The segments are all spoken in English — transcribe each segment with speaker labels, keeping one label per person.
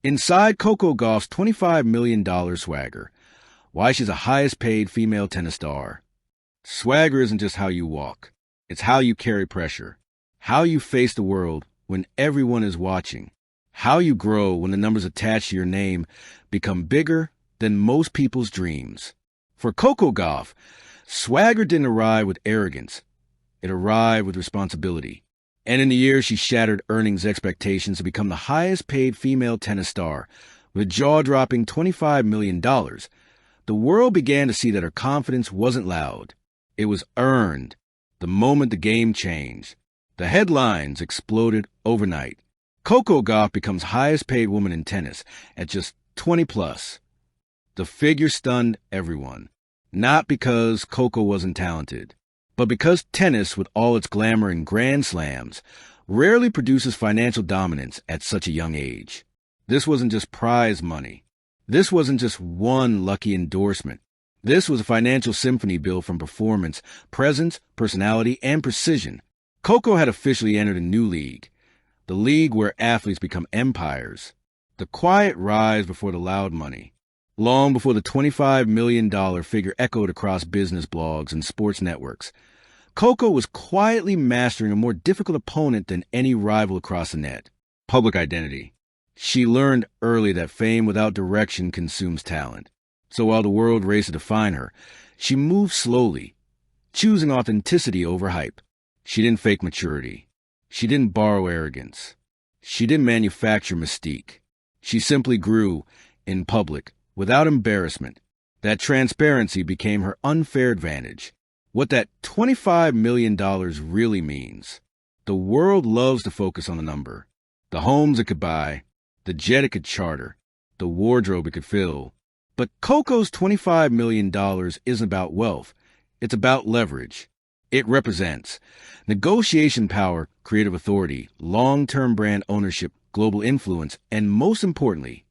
Speaker 1: Inside Coco Gauff's $25 million swagger, why she's the highest paid female tennis star. Swagger isn't just how you walk. It's how you carry pressure, how you face the world when everyone is watching, how you grow when the numbers attached to your name become bigger than most people's dreams. For Coco Gauff, swagger didn't arrive with arrogance. It arrived with responsibility. And in the years she shattered earnings expectations to become the highest paid female tennis star with a jaw-dropping $25 million, the world began to see that her confidence wasn't loud. It was earned. The moment the game changed, the headlines exploded overnight. Coco Gauff becomes highest paid woman in tennis at just 20 plus. The figure stunned everyone, not because Coco wasn't talented, but because tennis, with all its glamour and grand slams, rarely produces financial dominance at such a young age. This wasn't just prize money. This wasn't just one lucky endorsement. This was a financial symphony built from performance, presence, personality, and precision. Coco had officially entered a new league, the league where athletes become empires. The quiet rise before the loud money. Long before the $25 million figure echoed across business blogs and sports networks, Coco was quietly mastering a more difficult opponent than any rival across the net: public identity. She learned early that fame without direction consumes talent. So while the world raced to define her, she moved slowly, choosing authenticity over hype. She didn't fake maturity. She didn't borrow arrogance. She didn't manufacture mystique. She simply grew in public without embarrassment. That transparency became her unfair advantage. What that $25 million really means. The world loves to focus on the number. The homes it could buy, the jet it could charter, the wardrobe it could fill. But Coco's $25 million isn't about wealth. It's about leverage. It represents negotiation power, creative authority, long-term brand ownership, global influence, and most importantly,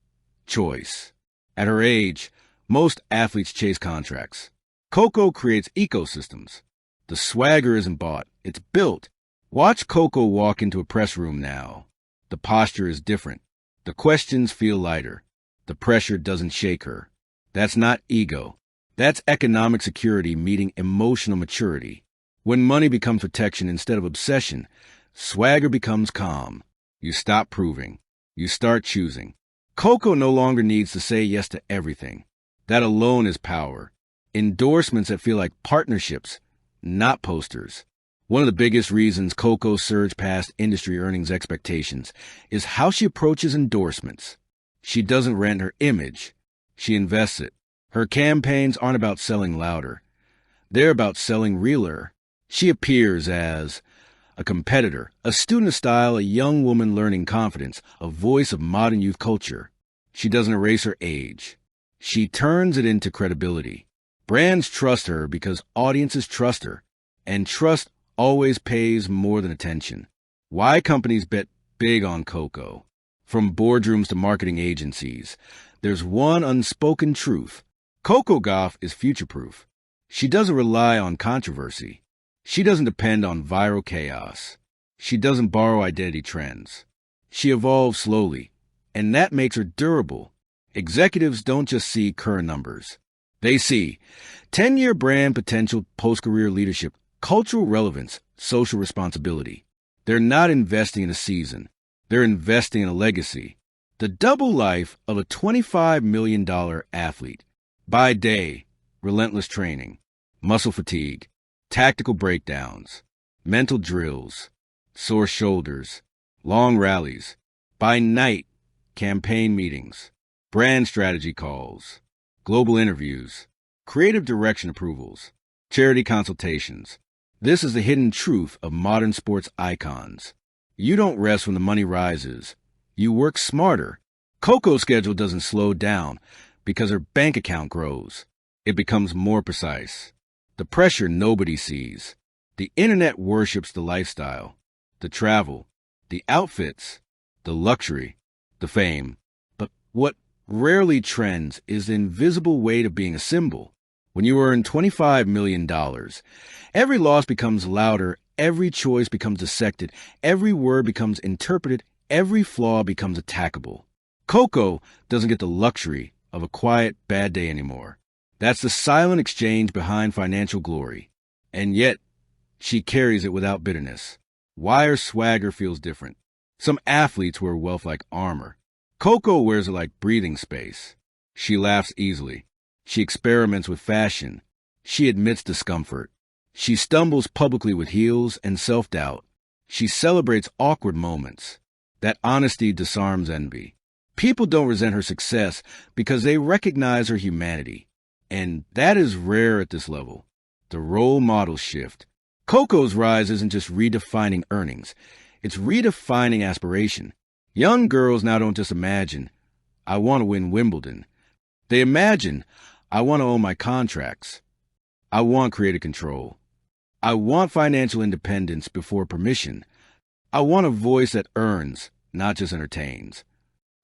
Speaker 1: choice. At her age, most athletes chase contracts. Coco creates ecosystems. The swagger isn't bought, it's built. Watch Coco walk into a press room now. The posture is different. The questions feel lighter. The pressure doesn't shake her. That's not ego. That's economic security meeting emotional maturity. When money becomes protection instead of obsession, swagger becomes calm. You stop proving. You start choosing. Coco no longer needs to say yes to everything. That alone is power. Endorsements that feel like partnerships, not posters. One of the biggest reasons Coco surged past industry earnings expectations is how she approaches endorsements. She doesn't rent her image. She invests it. Her campaigns aren't about selling louder. They're about selling realer. She appears as a competitor, a student of style, a young woman learning confidence, a voice of modern youth culture. She doesn't erase her age. She turns it into credibility. Brands trust her because audiences trust her, and trust always pays more than attention. Why companies bet big on Coco? From boardrooms to marketing agencies, there's one unspoken truth. Coco Gauff is future-proof. She doesn't rely on controversy. She doesn't depend on viral chaos. She doesn't borrow identity trends. She evolves slowly, and that makes her durable. Executives don't just see current numbers. They see 10-year brand potential, post-career leadership, cultural relevance, social responsibility. They're not investing in a season. They're investing in a legacy. The double life of a $25 million athlete. By day, relentless training, muscle fatigue, tactical breakdowns, mental drills, sore shoulders, long rallies. By night, campaign meetings, brand strategy calls, global interviews, creative direction approvals, charity consultations. This is the hidden truth of modern sports icons. You don't rest when the money rises. You work smarter. Coco's schedule doesn't slow down because her bank account grows. It becomes more precise. The pressure nobody sees. The internet worships the lifestyle, the travel, the outfits, the luxury, the fame. But what rarely trends is the invisible weight of being a symbol. When you earn $25 million, every loss becomes louder, every choice becomes dissected, every word becomes interpreted, every flaw becomes attackable. Coco doesn't get the luxury of a quiet, bad day anymore. That's the silent exchange behind financial glory. And yet, she carries it without bitterness. Why her swagger feels different. Some athletes wear wealth like armor. Coco wears it like breathing space. She laughs easily. She experiments with fashion. She admits discomfort. She stumbles publicly with heels and self-doubt. She celebrates awkward moments. That honesty disarms envy. People don't resent her success because they recognize her humanity. And that is rare at this level. The role model shift. Coco's rise isn't just redefining earnings. It's redefining aspiration. Young girls now don't just imagine, I want to win Wimbledon. They imagine, I want to own my contracts. I want creative control. I want financial independence before permission. I want a voice that earns, not just entertains.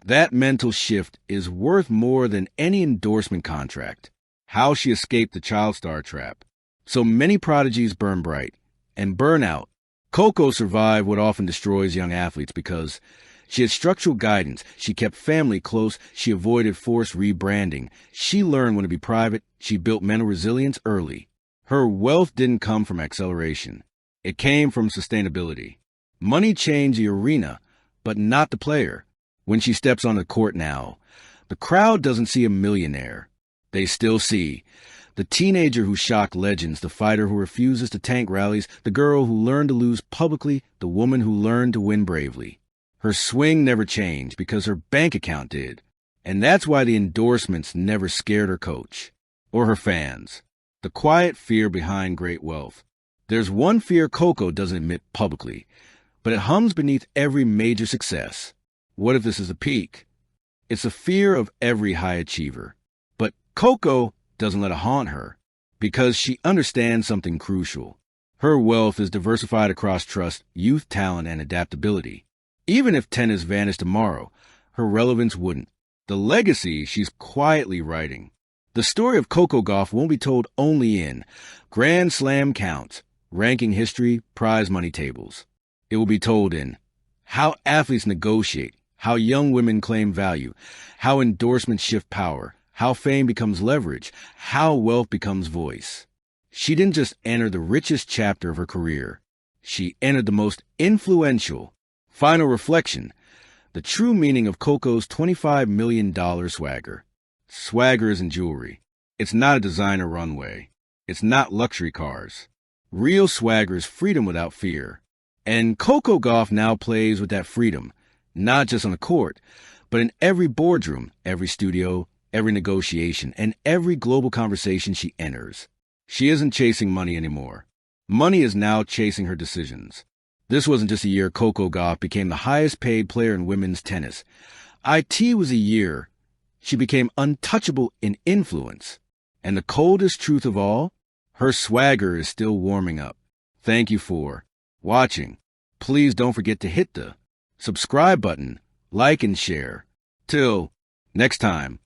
Speaker 1: That mental shift is worth more than any endorsement contract. How she escaped the child star trap. So many prodigies burn bright and burn out. Coco survived what often destroys young athletes because she had structural guidance. She kept family close. She avoided forced rebranding. She learned when to be private. She built mental resilience early. Her wealth didn't come from acceleration. It came from sustainability. Money changed the arena, but not the player. When she steps on the court now, the crowd doesn't see a millionaire. They still see the teenager who shocked legends, the fighter who refuses to tank rallies, the girl who learned to lose publicly, the woman who learned to win bravely. Her swing never changed because her bank account did. And that's why the endorsements never scared her coach or her fans. The quiet fear behind great wealth. There's one fear Coco doesn't admit publicly, but it hums beneath every major success. What if this is a peak? It's a fear of every high achiever. But Coco doesn't let it haunt her because she understands something crucial. Her wealth is diversified across trust, youth, talent, and adaptability. Even if tennis vanished tomorrow, her relevance wouldn't. The legacy she's quietly writing. The story of Coco Gauff won't be told only in Grand Slam counts, ranking history, prize money tables. It will be told in how athletes negotiate, how young women claim value, how endorsements shift power, how fame becomes leverage, how wealth becomes voice. She didn't just enter the richest chapter of her career. She entered the most influential. Final reflection. The true meaning of Coco's $25 million swagger. Swagger isn't jewelry. It's not a designer runway. It's not luxury cars. Real swagger is freedom without fear. And Coco Gauff now plays with that freedom, not just on the court, but in every boardroom, every studio, every negotiation, and every global conversation she enters. She isn't chasing money anymore. Money is now chasing her decisions. This wasn't just a year Coco Gauff became the highest paid player in women's tennis. IT was a year she became untouchable in influence. And the coldest truth of all, her swagger is still warming up. Thank you for watching. Please don't forget to hit the subscribe button, like and share. Till next time.